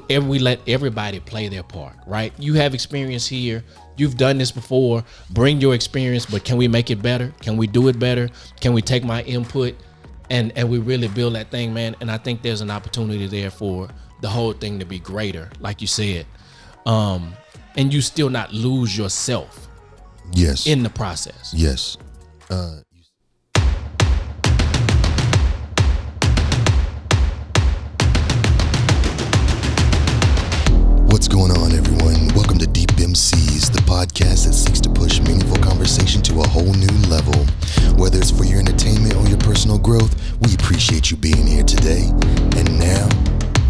we let everybody play their part, right? You have experience here. You've done this before. Bring your experience, but can we make it better? Can we do it better? Can we take my input and we really build that thing, man? And I think there's an opportunity there for the whole thing to be greater, like you said. And you still not lose yourself. Yes. In the process. Yes. What's going on, everyone? Welcome to Deep MCs, the podcast that seeks to push meaningful conversation to a whole new level. Whether it's for your entertainment or your personal growth, we appreciate you being here today. And now,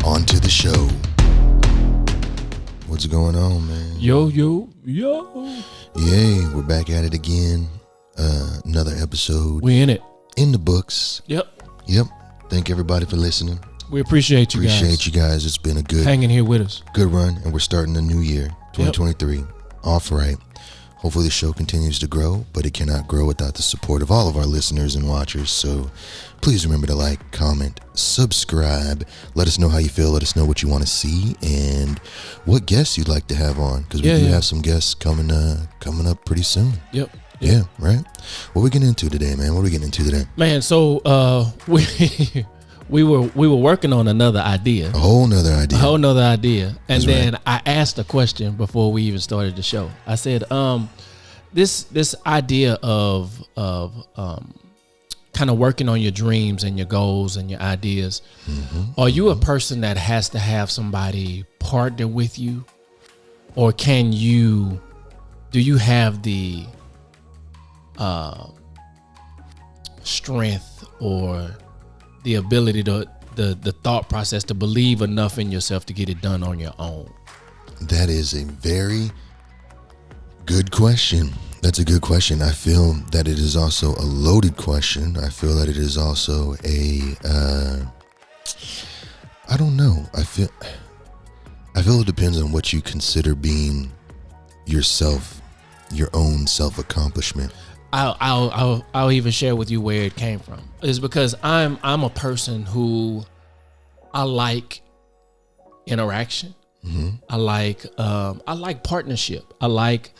on to the show. What's going on, man? Yo. Yay, we're back at it again. Another episode. We in it. In the books. Yep. Thank everybody for listening. We appreciate you guys. Appreciate you guys. It's been a good hanging here with us. Good run, and we're starting a new year, 2023, off right. Hopefully the show continues to grow, but it cannot grow without the support of all of our listeners and watchers. So please remember to like, comment, subscribe. Let us know how you feel. Let us know what you want to see and what guests you'd like to have on, because we do have some guests coming up pretty soon. Yep. Yeah, right? What are we getting into today, man? What are we getting into today? Man, so we were working on another idea. A whole nother idea. And then I asked a question before we even started the show. I said, this idea of kind of working on your dreams and your goals and your ideas. Mm-hmm. Are you a person that has to have somebody partner with you? Or do you have the strength or the ability to the thought process to believe enough in yourself to get it done on your own? That is a very good question. That's a good question. I feel that it is also a loaded question. I feel that it is also I don't know. I feel it depends on what you consider being yourself, your own self-accomplishment. I'll even share with you where it came from. It's because I'm a person who I like interaction. Mm-hmm. I like partnership. I like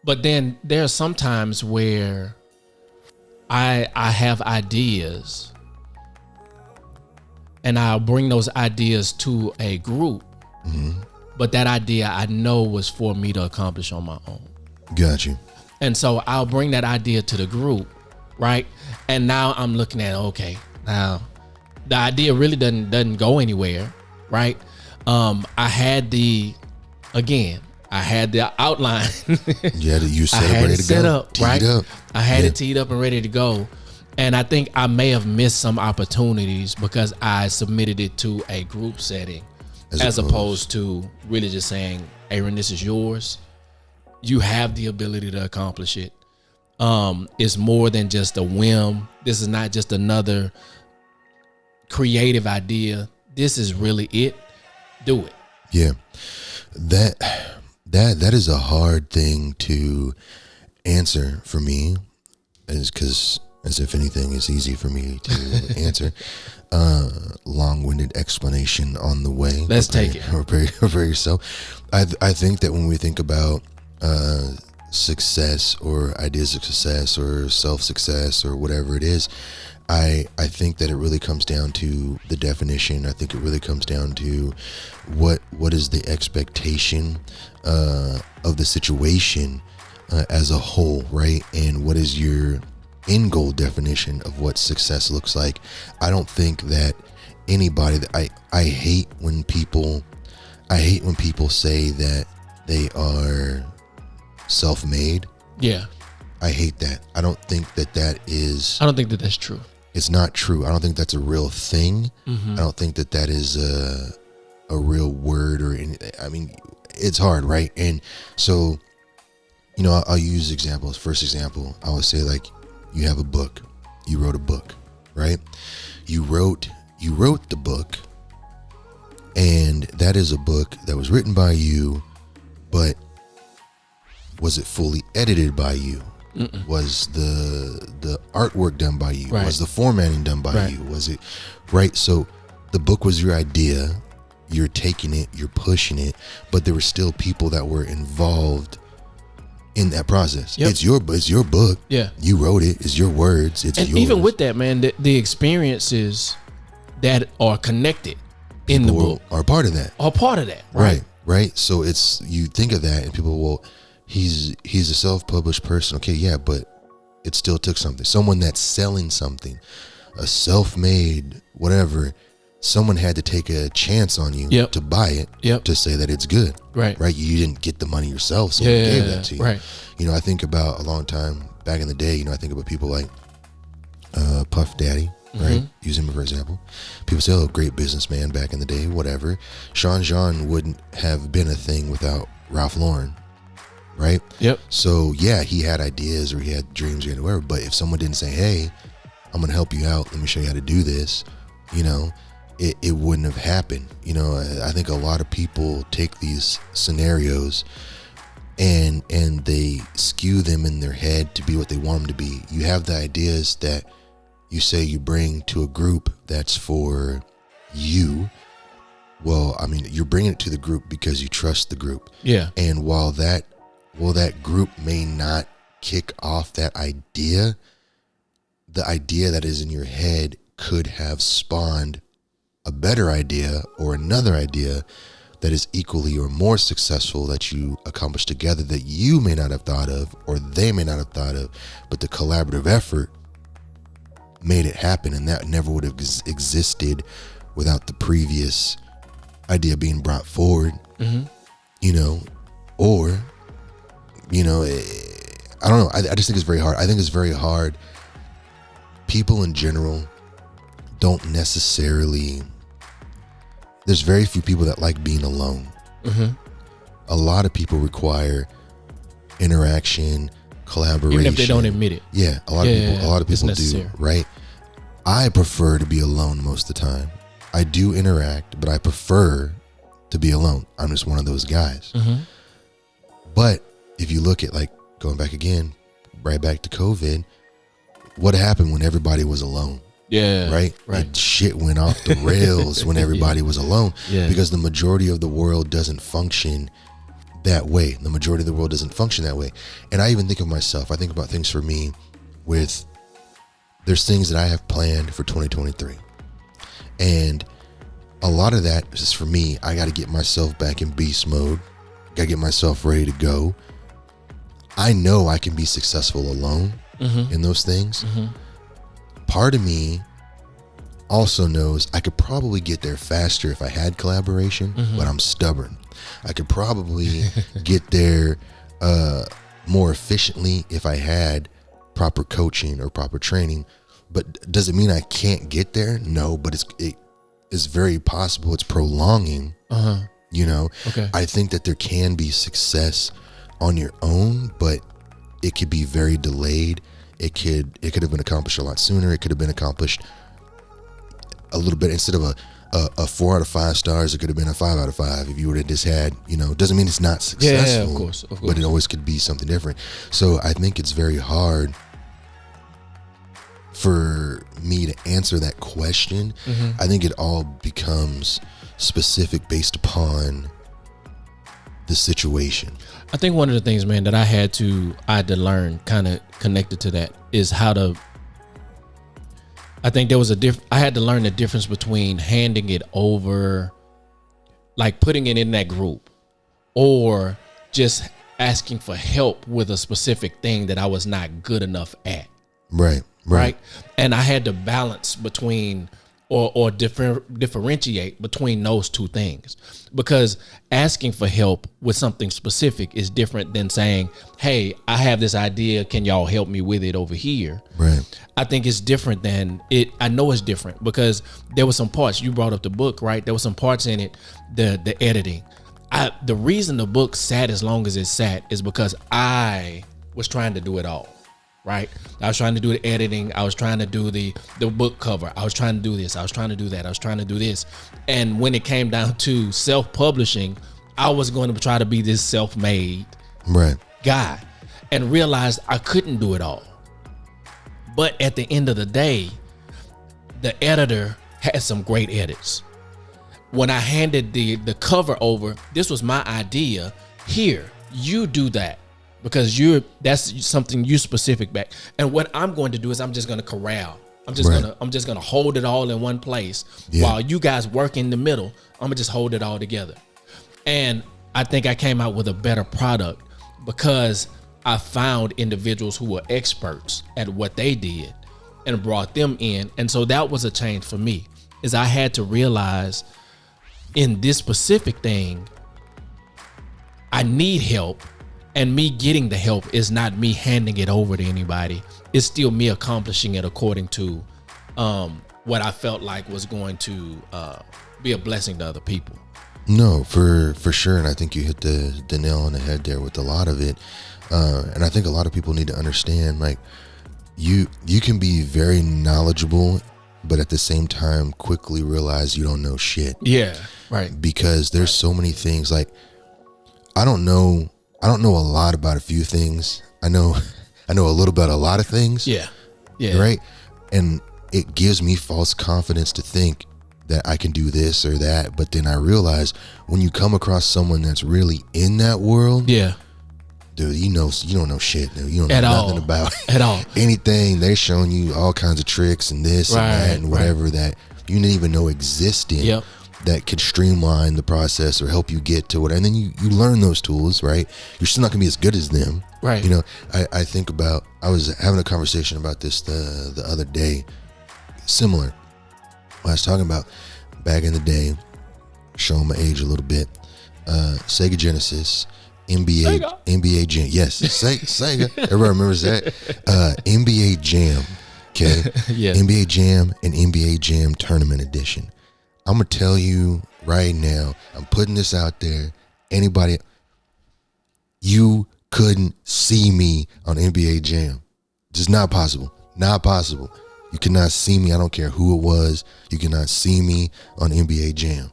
but then there are some times where I have ideas and I'll bring those ideas to a group. Mm-hmm. But that idea I know was for me to accomplish on my own. Got you. And so I'll bring that idea to the group, right? And now I'm looking at, okay, now the idea really doesn't go anywhere, right? I had the outline. You set it ready to set go. Up, right? I had it teed up and ready to go. And I think I may have missed some opportunities because I submitted it to a group setting as opposed to really just saying, Aaron, this is yours. You have the ability to accomplish it. It's more than just a whim. This is not just another creative idea. This is really it. Do it. Yeah. That is a hard thing to answer for me, because as if anything is easy for me to answer. Long-winded explanation on the way. Let's take it. Prepare yourself. I think that when we think about success or ideas of success or self-success or whatever it is, I think that it really comes down to the definition. I think it really comes down to what is the expectation of the situation as a whole, right? And what is your end goal definition of what success looks like? I don't think that anybody that I hate when people say that they are self-made. Yeah. I hate that. I don't think that is. I don't think that that's true. It's not true. I don't think that's a real thing. Mm-hmm. I don't think that is a real word or anything. I mean, it's hard, right? And so, I'll use examples. First example, I would say, like, you have a book. You wrote a book, right? You wrote the book, and that is a book that was written by you, but was it fully edited by you? Mm-mm. Was the artwork done by you? Right. Was the formatting done by you? Was it right? So the book was your idea, you're taking it, you're pushing it, but there were still people that were involved in that process. Yep. It's your book. Yeah. You wrote it. It's your words. It's and yours. even with that, man, the experiences that are connected in the book are part of that. Are part of that. Right. So it's, you think of that and people, well, he's a self-published person. Okay, yeah, but it still took something. Someone that's selling something, a self-made whatever, someone had to take a chance on you to buy it to say that it's good. Right. You didn't get the money yourself, someone gave that to you. Right. You know, I think about a long time back in the day, you know, I think about people like Puff Daddy, right? Use him for example. People say, oh, great businessman back in the day, whatever. Sean John wouldn't have been a thing without Ralph Lauren. Right? Yep. So yeah, he had ideas or he had dreams or whatever, but if someone didn't say, hey, I'm gonna help you out, let me show you how to do this, you know, it wouldn't have happened. You know, I think a lot of people take these scenarios and they skew them in their head to be what they want them to be. You have the ideas that you say you bring to a group that's for you. Well, I mean, you're bringing it to the group because you trust the group. Yeah. And while that group may not kick off that idea, the idea that is in your head could have spawned a better idea or another idea that is equally or more successful that you accomplish together that you may not have thought of or they may not have thought of, but the collaborative effort made it happen, and that never would have existed without the previous idea being brought forward. You know, or, you know, I don't know. I just think it's very hard. I think it's very hard. People in general don't necessarily, there's very few people that like being alone. A lot of people require interaction, collaboration. Even if they don't admit it. Yeah, a lot of people do, right? I prefer to be alone most of the time. I do interact, but I prefer to be alone. I'm just one of those guys. But if you look at, like, going back again, right back to COVID, what happened when everybody was alone? Yeah. Right? And shit went off the rails when everybody was alone. Because the majority of the world doesn't function that way. The majority of the world doesn't function that way. And I even think of myself. I think about things for me with, there's things that I have planned for 2023. And a lot of that is for me. I got to get myself back in beast mode. Got to get myself ready to go. I know I can be successful alone in those things. Part of me also knows I could probably get there faster if I had collaboration, but I'm stubborn. I could probably get there more efficiently if I had proper coaching or proper training. But does it mean I can't get there? No, but it's very possible. It's prolonging. You know, I think that there can be success on your own, but it could be very delayed. It could have been accomplished a lot sooner. It could have been accomplished a little bit, instead of a 4 out of 5 stars, it could have been a 5 out of 5 if you would have just had, you know, doesn't mean it's not successful. Yeah, of course. But it always could be something different. So I think it's very hard for me to answer that question. I think it all becomes specific based upon the situation. I think one of the things, man, that I had to learn, kind of connected to that, is how to, I think there was I had to learn the difference between handing it over, like putting it in that group, or just asking for help with a specific thing that I was not good enough at. Right. And I had to balance between or differentiate between those two things, because asking for help with something specific is different than saying, hey, I have this idea, can y'all help me with it over here? I think it's different than it. I know it's different because there were some parts, you brought up the book, right? There were some parts in it, the editing. The reason the book sat as long as it sat is because I was trying to do it all. Right. I was trying to do the editing. I was trying to do the book cover. I was trying to do this. I was trying to do that. I was trying to do this. And when it came down to self-publishing, I was going to try to be this self-made guy, and realized I couldn't do it all. But at the end of the day, the editor had some great edits. when I handed the cover over, this was my idea. Here, you do that because that's something you specific back. And what I'm going to do is I'm just going to corral. I'm just gonna hold it all in one place while you guys work in the middle. I'm gonna just hold it all together. And I think I came out with a better product because I found individuals who were experts at what they did and brought them in. And so that was a change for me, is I had to realize in this specific thing, I need help, and me getting the help is not me handing it over to anybody. It's still me accomplishing it according to what I felt like was going to be a blessing to other people. No, for sure. And I think you hit the nail on the head there with a lot of it. And I think a lot of people need to understand, like, you can be very knowledgeable, but at the same time quickly realize you don't know shit. Yeah, right. Because there's so many things. Like, I don't know a lot about a few things. I know a little about a lot of things. Yeah. Right. And it gives me false confidence to think that I can do this or that. But then I realize when you come across someone that's really in that world, dude, you don't know shit. Dude. You don't know nothing about at all. Anything. They're showing you all kinds of tricks and this and that and whatever that you didn't even know existed. Yep. That could streamline the process or help you get to it. And then you learn those tools, right? You're still not gonna be as good as them. Right. You know, I think about, I was having a conversation about this the other day, similar. I was talking about back in the day, showing my age a little bit, Sega Genesis, NBA Jam. Yes, Sega. Everybody remembers that. NBA Jam. Okay. Yeah. NBA Jam and NBA Jam Tournament Edition. I'm going to tell you right now, I'm putting this out there. Anybody, you couldn't see me on NBA Jam. Just not possible. Not possible. You cannot see me. I don't care who it was. You cannot see me on NBA Jam.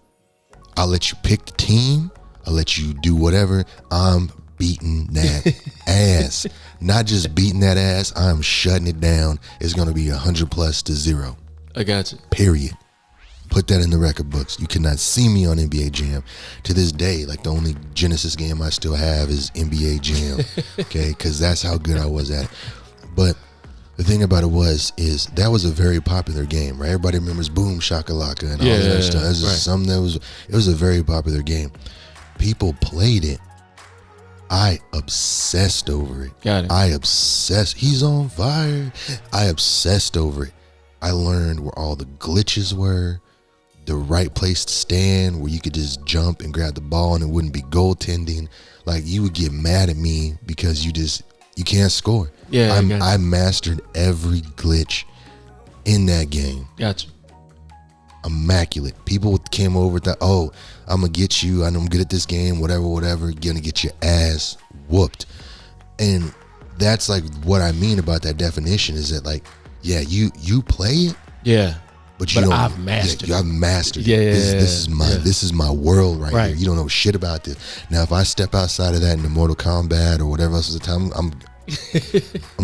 I'll let you pick the team. I'll let you do whatever. I'm beating that ass. Not just beating that ass. I'm shutting it down. It's going to be 100+0. I got you. Period. Put that in the record books. You cannot see me on NBA Jam. To this day, like, the only Genesis game I still have is NBA Jam. Okay, because that's how good I was at it. But the thing about it is that was a very popular game, right? Everybody remembers Boom Shakalaka and all that other stuff. It was just something that it was a very popular game. People played it. I obsessed over it. Got it. I obsessed. He's on fire. I obsessed over it. I learned where all the glitches were, the right place to stand, where you could just jump and grab the ball and it wouldn't be goaltending. Like, you would get mad at me because you can't score. Yeah, I mastered every glitch in that game. Gotcha. Immaculate. People came over and thought, oh, I'm going to get you. I'm good at this game, whatever, going to get your ass whooped. And that's like what I mean about that definition is that, like, yeah, you play it. Yeah. But you don't. I've mastered it. I've mastered it. Yeah, This is my world right here. You don't know shit about this. Now, if I step outside of that in the Mortal Kombat or whatever else is the time, I'm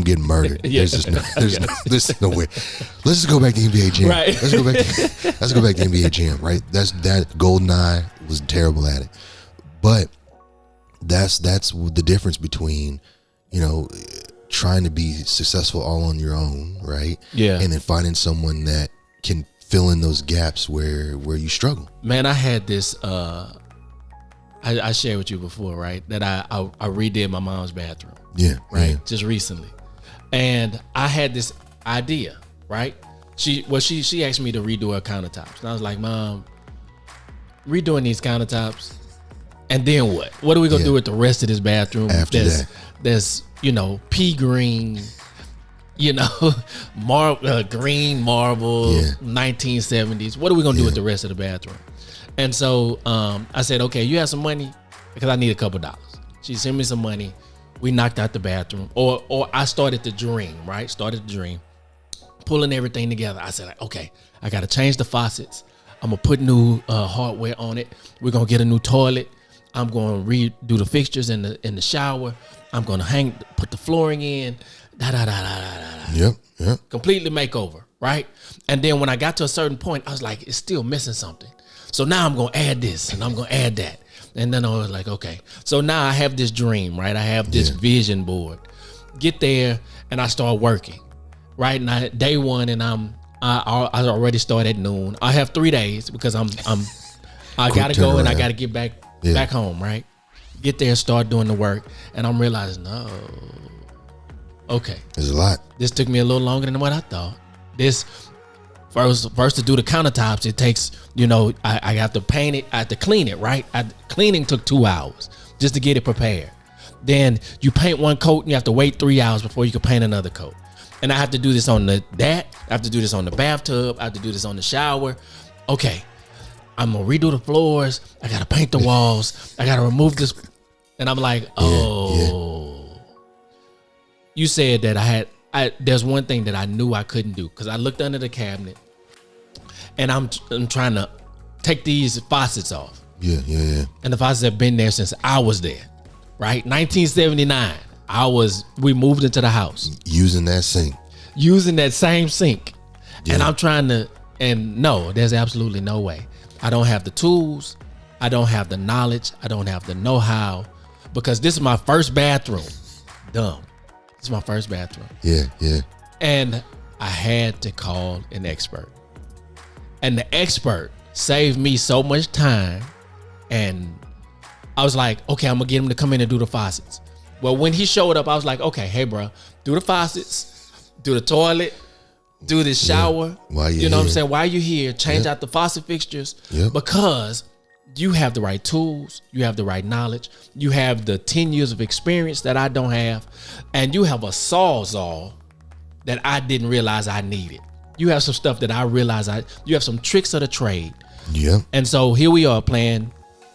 getting murdered. There's no way. Let's just go back to NBA Jam. Right. Let's go back to NBA Jam. Right. That GoldenEye was terrible at it. But that's the difference between, you know, trying to be successful all on your own, right? Yeah. And then finding someone that can fill in those gaps where you struggle. Man, I had this I shared with you before, right? That I redid my mom's bathroom. Yeah. Right. Yeah. Just recently. And I had this idea, right? She asked me to redo her countertops. And I was like, Mom, redoing these countertops, and then what? What are we gonna do with the rest of this bathroom? After that. There's, you know, pea green, you know, green marble, 1970s. What are we gonna do with the rest of the bathroom? And so I said, okay, you have some money? Because I need a couple dollars. She sent me some money. We knocked out the bathroom. Or I started to dream, right? Pulling everything together. I said, like, okay, I got to change the faucets. I'm going to put new hardware on it. We're going to get a new toilet. I'm going to redo the fixtures in the shower. I'm going to put the flooring in. Yep. Completely makeover, right? And then when I got to a certain point, I was like, it's still missing something. So now I'm gonna add this and I'm gonna add that. And then I was like, okay. So now I have this dream, right? I have this vision board. Get there and I start working, right? And day one, and I already start at noon. I have 3 days because I gotta go and I gotta get back home, right? Get there, start doing the work, and I'm realizing, no, okay, there's a lot. This took me a little longer than what I thought. This first to do the countertops, it takes, I have to paint it, I have to clean it, right? Cleaning took 2 hours just to get it prepared. Then you paint one coat and you have to wait 3 hours before you can paint another coat. And I have to do this on I have to do this on the bathtub, I have to do this on the shower. Okay, I'm gonna redo the floors, I gotta paint the walls, I gotta remove this. And I'm like, You said that there's one thing that I knew I couldn't do, because I looked under the cabinet and I'm trying to take these faucets off. Yeah. And the faucets have been there since I was there, right? 1979. We moved into the house. Using that sink. Using that same sink. Yeah. And I'm trying to, and no, there's absolutely no way. I don't have the tools. I don't have the knowledge. I don't have the know-how, because this is my first bathroom. Dumb. This is my first bathroom. Yeah. And I had to call an expert. And the expert saved me so much time. And I was like, okay, I'm gonna get him to come in and do the faucets. Well, when he showed up, I was like, okay, hey bro, do the faucets, do the toilet, do the shower. Why you know what I'm saying? Why are you here? Change out the faucet fixtures. Because you have the right tools, you have the right knowledge, you have the 10 years of experience that I don't have, and you have a sawzall that I didn't realize I needed. You have some stuff that I realized you have some tricks of the trade. Yeah. And so here we are playing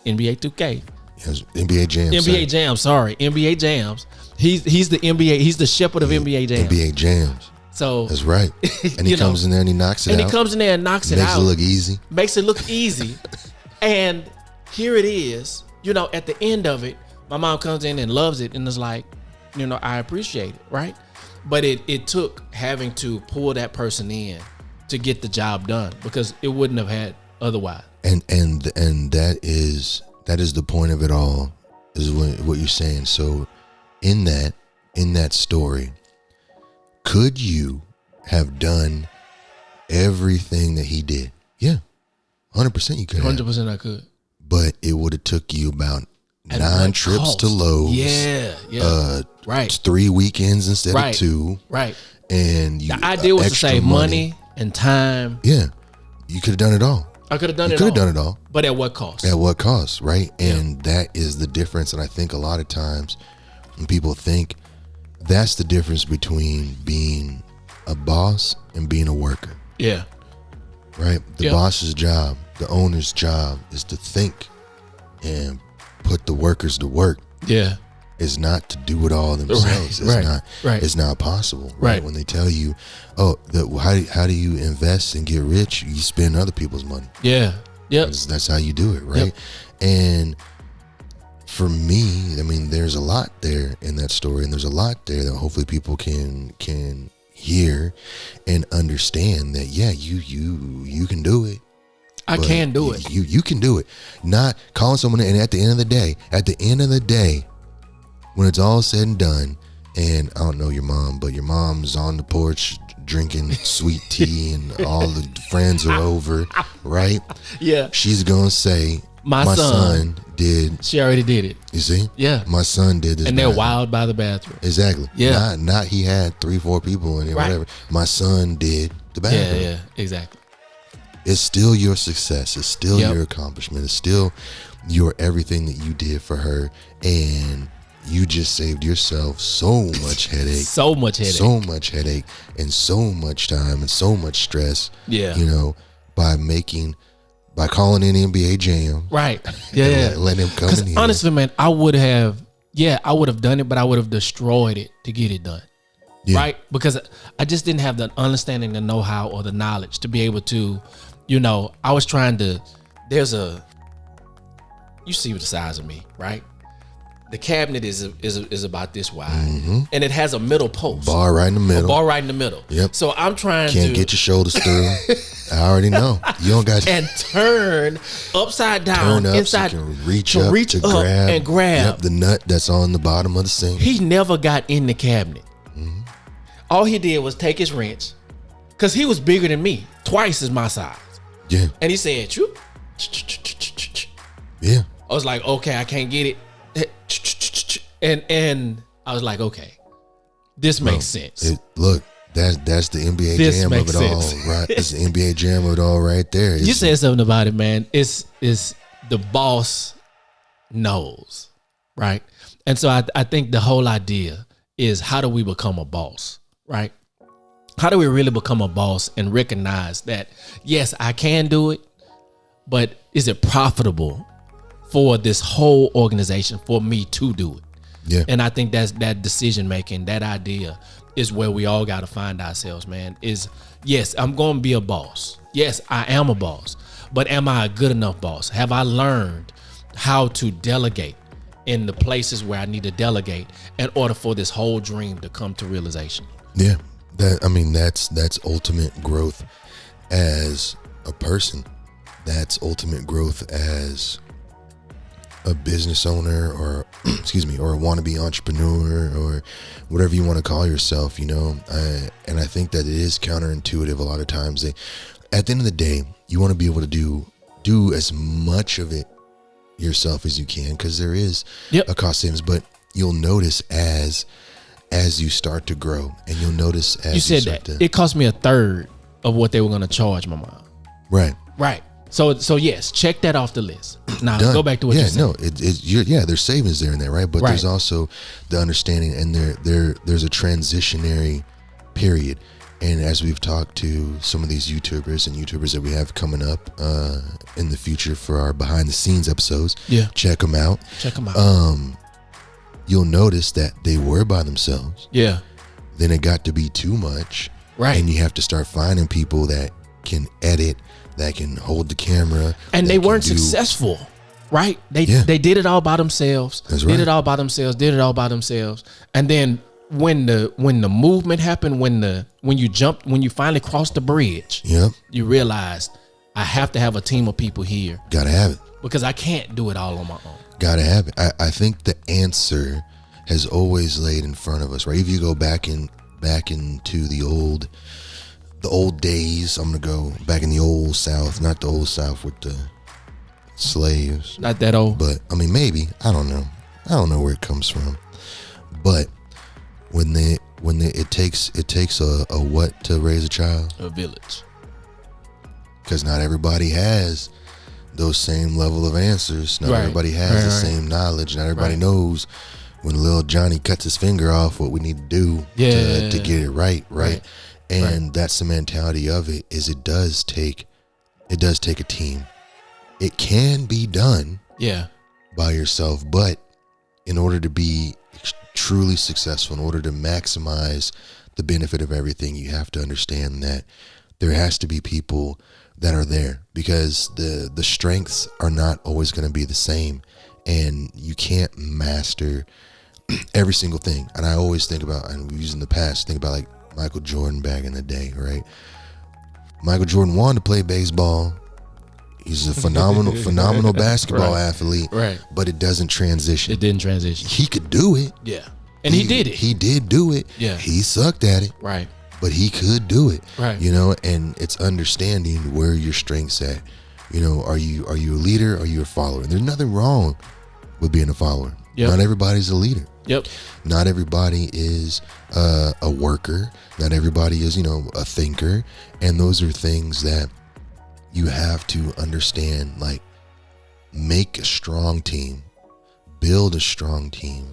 NBA 2K. Yes, NBA Jams. NBA Jams, NBA Jams. He's the NBA, he's the shepherd of NBA Jams. NBA Jams. So that's right. And he comes in there and he knocks it out. And he comes in there and knocks it out. Makes it look easy. Makes it look easy. And here it is, at the end of it, my mom comes in and loves it and is like, I appreciate it, right? But it took having to pull that person in to get the job done, because it wouldn't have had otherwise. And that is the point of it all, is what you're saying. So in that story, could you have done everything that he did? Yeah, 100% you could. 100% I could. But it would have took you about 9 trips to Lowe's. Yeah. Right. 3 weekends instead of 2. Right. And the idea was to save money and time. Yeah. You could have done it all. I could have done it all. You could have done it all. But at what cost? At what cost, right? And that is the difference. And I think a lot of times when people think, that's the difference between being a boss and being a worker. Yeah. Right? The boss's job, the owner's job, is to think and put the workers to work. Yeah. It's not to do it all themselves. It's not possible. Right. When they tell you, how do you invest and get rich? You spend other people's money. Yeah. Yep. That's how you do it, right? Yep. And for me, I mean, there's a lot there in that story, and there's a lot there that hopefully people can hear and understand that, you can do it. I can do it. You can do it. Not calling someone, and at the end of the day, when it's all said and done, and I don't know your mom, but your mom's on the porch drinking sweet tea and all the friends are over, right? Yeah. She's going to say, my son did. She already did it. You see? Yeah. My son did this. And they're wild by the bathroom. Exactly. Yeah. Not he had 3-4 people in it, whatever. My son did the bathroom. Yeah, exactly. It's still your success. It's still your accomplishment. It's still your everything that you did for her. And you just saved yourself so much headache. So much headache and so much time and so much stress. Yeah. By calling in NBA Jam. Right. Yeah. Let him come in here. Honestly, man, I would have done it, but I would have destroyed it to get it done. Yeah. Right? Because I just didn't have the understanding, the know-how, or the knowledge to be able to, I was trying to, you see the size of me, right? the cabinet is about this wide, and it has a middle post, bar right in the middle. bar right in the middle. Yep. So I'm trying Can't to get your shoulders through. I already know. You don't got and turn upside down turn up inside so you can reach to up reach to up grab, and grab. Yep, the nut that's on the bottom of the sink. He never got in the cabinet. All he did was take his wrench, because he was bigger than me, twice as my size. Yeah. And he said, "Choo." Yeah. I was like, okay, I can't get it. And I was like, okay, this makes sense. Look, that's the NBA This jam of makes it sense. all, right? It's the NBA jam of it all right there. You said something about it, man. It's the boss knows, right? And so I think the whole idea is, how do we become a boss, right? How do we really become a boss and recognize that, yes, I can do it, but is it profitable for this whole organization for me to do it? Yeah. And I think that's that decision making, that idea is where we all got to find ourselves, man. Is, yes, I'm going to be a boss. Yes, I am a boss, but am I a good enough boss? Have I learned how to delegate in the places where I need to delegate in order for this whole dream to come to realization? Yeah. That's ultimate growth as a person. That's ultimate growth as a business owner, or excuse me, or a wannabe entrepreneur, or whatever you want to call yourself, you know. And I think that it is counterintuitive a lot of times. At the end of the day, you want to be able to do as much of it yourself as you can, because there is a cost savings. But you'll notice as you start to grow, and you'll notice as you said that it cost me a third of what they were going to charge my mom. Right. So yes, check that off the list. Now Done. Go back to what you said. No, there's savings there and there, right? But there's also the understanding, and there's a transitionary period. And as we've talked to some of these YouTubers that we have coming up in the future for our behind the scenes episodes, check them out. You'll notice that they were by themselves. Yeah. Then it got to be too much. Right. And you have to start finding people that can edit, that can hold the camera. And they weren't successful, right? They did it all by themselves. That's right. Did it all by themselves. And then when the movement happened, when you finally crossed the bridge, you realized, I have to have a team of people here. Gotta have it. Because I can't do it all on my own. Gotta have it. I think the answer has always laid in front of us, right? If you go back into the old days, I'm gonna go back in the old South, not the old South with the slaves. Not that old. But I mean, maybe. I don't know. I don't know where it comes from. But when it takes a what to raise a child? A village. Because not everybody has those same level of answers. Not everybody has the same knowledge. Not everybody knows when little Johnny cuts his finger off what we need to do to get it right. And that's the mentality of it. Is it does take a team. It can be done by yourself, but in order to be truly successful, in order to maximize the benefit of everything, you have to understand that there has to be people that are there, because the strengths are not always going to be the same, and you can't master every single thing. And I always think about, and we use in the past, think about like Michael Jordan back in the day, right? Michael Jordan wanted to play baseball. He's a phenomenal basketball athlete, right? But it doesn't transition. It didn't transition. He could do it. Yeah. And he did it. He did do it. Yeah. He sucked at it. Right. But he could do it. Right. You know, and it's understanding where your strengths at. You know, are you a leader? Are you a follower? And there's nothing wrong with being a follower. Yep. Not everybody's a leader. Yep. Not everybody is a worker. Not everybody is, a thinker. And those are things that you have to understand. Like, make a strong team, build a strong team,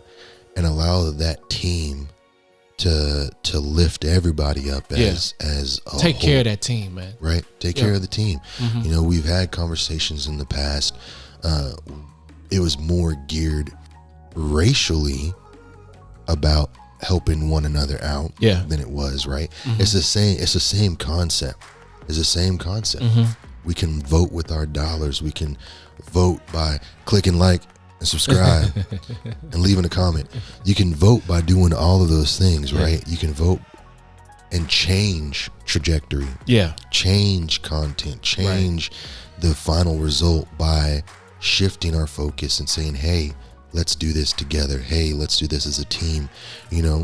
and allow that team to lift everybody up as a take whole. care of that team, man. Right? Take care of the team. Mm-hmm. We've had conversations in the past. It was more geared racially about helping one another out than it was, right? Mm-hmm. It's the same concept. Mm-hmm. We can vote with our dollars. We can vote by clicking like and subscribe and leaving a comment. You can vote by doing all of those things, right? You can vote and change trajectory. Yeah. Change content, change the final result by shifting our focus and saying, hey, let's do this together. Hey, let's do this as a team. You know,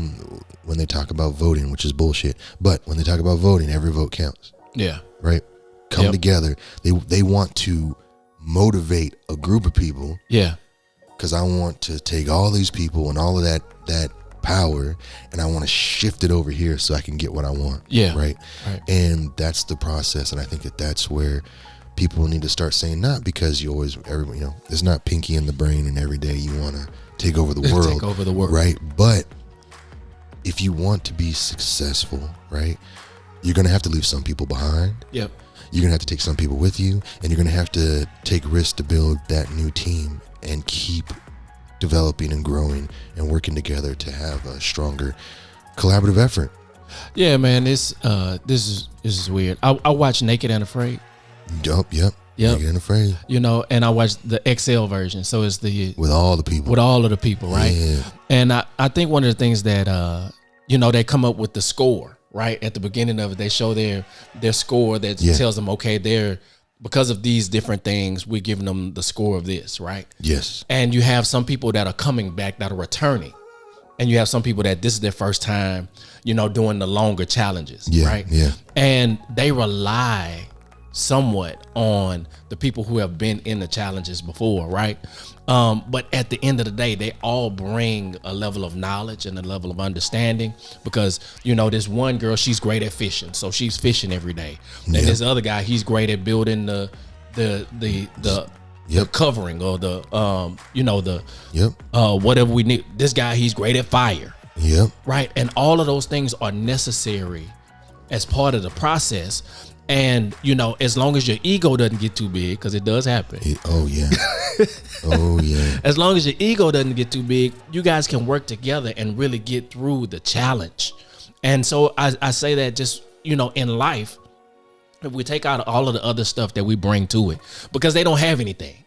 when they talk about voting, which is bullshit, but when they talk about voting, every vote counts. Yeah. Right? Come together. They want to motivate a group of people. Yeah. Because I want to take all these people and all of that power, and I want to shift it over here so I can get what I want. Yeah. Right. And that's the process. And I think that's where people need to start saying, not because you always, everybody, you know, it's not Pinky in the brain and every day you want to take over the world. Take over the world. Right. But if you want to be successful, right, you're going to have to leave some people behind. Yep. You're going to have to take some people with you, and you're going to have to take risks to build that new team and keep developing and growing and working together to have a stronger collaborative effort. Yeah, man, this is weird. I watched Naked and Afraid. Yep. Naked and Afraid. You know, and I watched the XL version, so it's the with all the people. With all of the people, right? Yeah. And I think one of the things that you know, they come up with the score, right? At the beginning of it, they show their score that tells them, okay, they're because of these different things, we're giving them the score of this, right? Yes. And you have some people that are coming back, that are returning. And you have some people that this is their first time, you know, doing the longer challenges, right? Yeah. And they rely somewhat on the people who have been in the challenges before, right? But at the end of the day, they all bring a level of knowledge and a level of understanding, because, you know, this one girl, she's great at fishing, so she's fishing every day. And this other guy, he's great at building the covering or the you know, the whatever we need. This guy, he's great at fire. Yep. Right. And all of those things are necessary as part of the process. And, you know, as long as your ego doesn't get too big, because it does happen. Oh, yeah. Oh, yeah. As long as your ego doesn't get too big, you guys can work together and really get through the challenge. And so I say that just, you know, in life, if we take out all of the other stuff that we bring to it, because they don't have anything.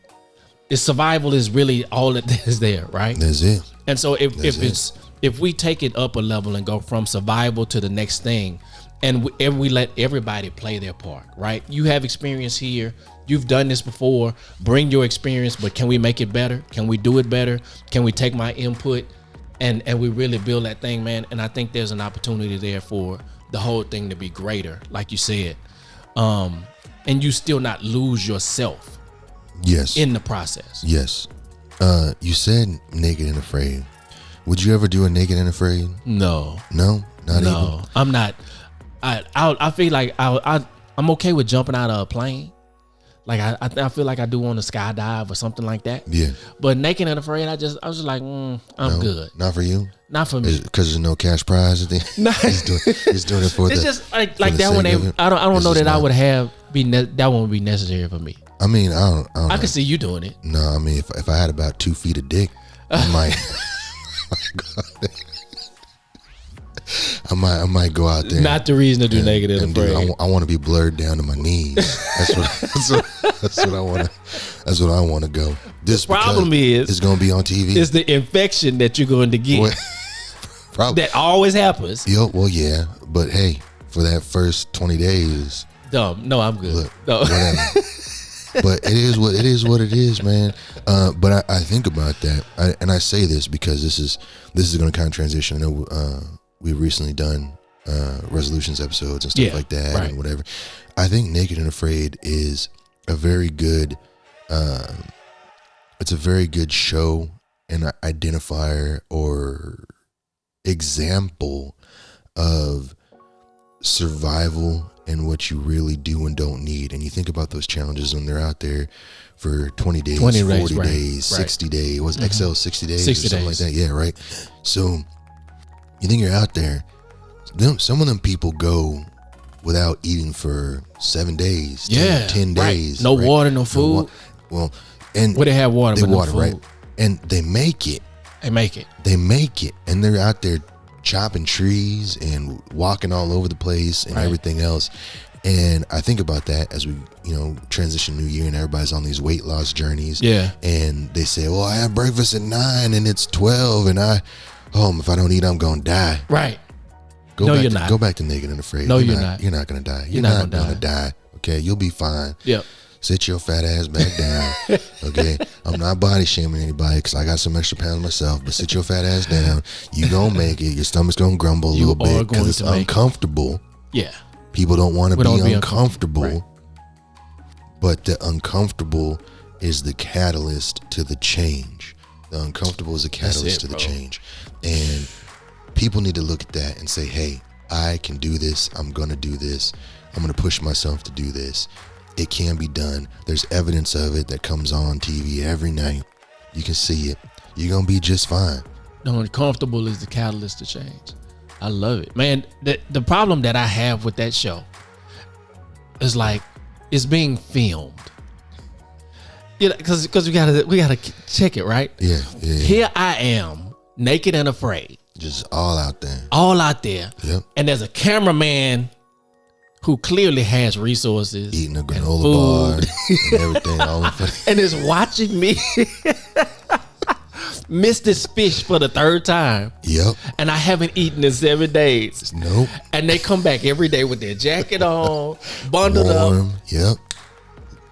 It's survival is really all that is there, right? That's it. And so if we take it up a level and go from survival to the next thing, and we let everybody play their part, right? You have experience here. You've done this before. Bring your experience, but can we make it better? Can we do it better? Can we take my input and we really build that thing, man? And I think there's an opportunity there for the whole thing to be greater, like you said. And you still not lose yourself. Yes. In the process. Yes. You said Naked and Afraid. Would you ever do a Naked and Afraid? No. No? Not even? No, I'm not. I feel like I'm okay with jumping out of a plane. Like I feel like I do on a skydive or something like that. Yeah. But Naked and Afraid, I was just like, I'm good. Not for you? Not for me. Because there's no cash prize at the end? No. He's doing it for it's just like that one. I don't know that I would have that one would be necessary for me. I mean, I don't know. I could see you doing it. No, I mean, if I had about 2 feet of dick, I might. I might go out there. Not the reason to do Naked and Afraid. I want to be blurred down to my knees. That's what I want to. That's what I want to go. The problem is it's going to be on TV. It's the infection that you're going to get. Probably that always happens. Well, yeah, but hey, for that first 20 days. Dumb. No, I'm good. Look, whatever. But it is what it is, man. But I think about that, and I say this because this is going to kind of transition. I know we've recently done resolutions episodes and stuff like that, and whatever. I think Naked and Afraid is a very good. It's a very good show and identifier or example of survival and what you really do and don't need. And you think about those challenges when they're out there for 20 days, 40 days, 60 days. Was XL 60 days 60 or something days. like that? Yeah, right. So you think you're out there. Some of them people go without eating for 7 days, 10 days. No water, no food. Well, and they have water, they but water, no food. right? And they make it. They make it. And they're out there chopping trees and walking all over the place and everything else. And I think about that as we, transition new year and everybody's on these weight loss journeys. Yeah. And they say, well, I have breakfast at 9 and it's 12 and if I don't eat, I'm going to die. Right. You're not. Go back to Naked and Afraid. No, you're not. You're not going to die. You're not going to die. Okay. You'll be fine. Yep. Sit your fat ass back down. Okay. I'm not body shaming anybody because I got some extra pounds myself, but sit your fat ass down. You going to make it. Your stomach's going to grumble a little bit because it's uncomfortable. Yeah. People don't want to be uncomfortable. Right. But the uncomfortable is the catalyst to the change. The uncomfortable is the catalyst to the change. And people need to look at that and say, hey, I can do this. I'm going to do this. I'm going to push myself to do this. It can be done. There's evidence of it that comes on TV every night. You can see it. You're going to be just fine. The uncomfortable is the catalyst to change. I love it, man. The problem that I have with that show is like it's being filmed. Because we gotta check it, right? Yeah. Here I am, naked and afraid, just all out there. Yep. And there's a cameraman who clearly has resources, eating a granola bar and everything, all in front, and is watching me. Missed this fish for the 3rd time. Yep. And I haven't eaten in 7 days. Nope. And they come back every day with their jacket on, bundled warm, up. Yep.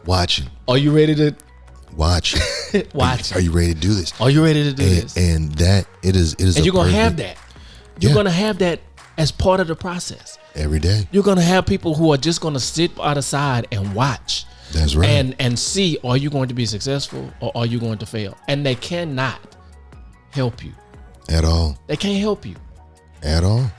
Watching. Are you ready to watch? Watch. Are you ready to do this? Are you ready to do this? And that it is. And you're gonna have that. You're gonna have that as part of the process. Every day. You're gonna have people who are just gonna sit by the side and watch. That's right. And see, are you going to be successful or are you going to fail? And they cannot help you at all. They can't help you at all.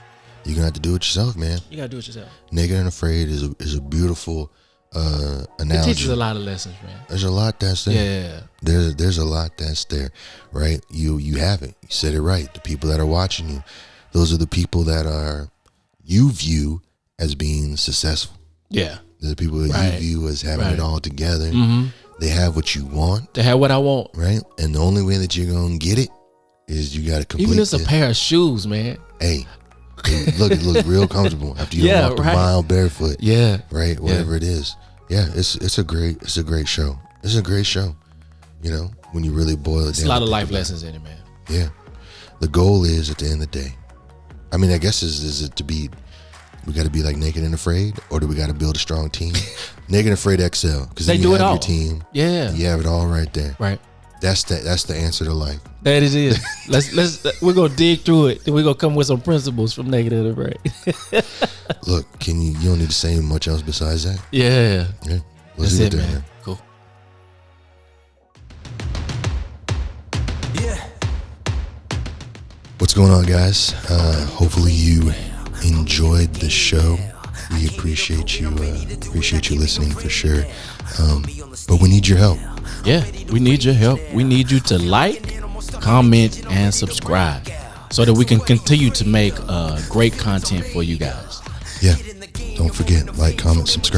You're gonna have to do it yourself, man. You gotta do it yourself. Naked and Afraid is a beautiful analogy. It teaches a lot of lessons, man. There's a lot that's there. Yeah. There's a lot that's there, right? You have it. You said it right. The people that are watching you, those are the people that you view as being successful. Yeah. They're the people that you view as having it all together. Mm-hmm. They have what you want. They have what I want. Right? And the only way that you're gonna get it is you gotta complete. Even it's a pair of shoes, man. Hey, it looks real comfortable after you walk a mile barefoot. Yeah. Right. Whatever it is. Yeah. It's a great show. It's a great show. When you really boil it down. There's a lot of life lessons in it, man. Yeah. The goal is at the end of the day. I mean, I guess is it to be. We got to be like Naked and Afraid, or do we got to build a strong team? Naked and Afraid XL, because they do it all. Your team. Yeah. You have it all right there. Right. That's the answer to life. That it is. We're gonna dig through it, and we're gonna come with some principles from Naked and Afraid. Look, you don't need to say much else besides that. Yeah. Yeah. Let's do it, man. Cool. Yeah. What's going on, guys? Hopefully you enjoyed the show. We appreciate you listening for sure. But we need your help. Yeah, we need your help. We need you to like, comment, and subscribe so that we can continue to make great content for you guys. Yeah. Don't forget, like, comment, subscribe.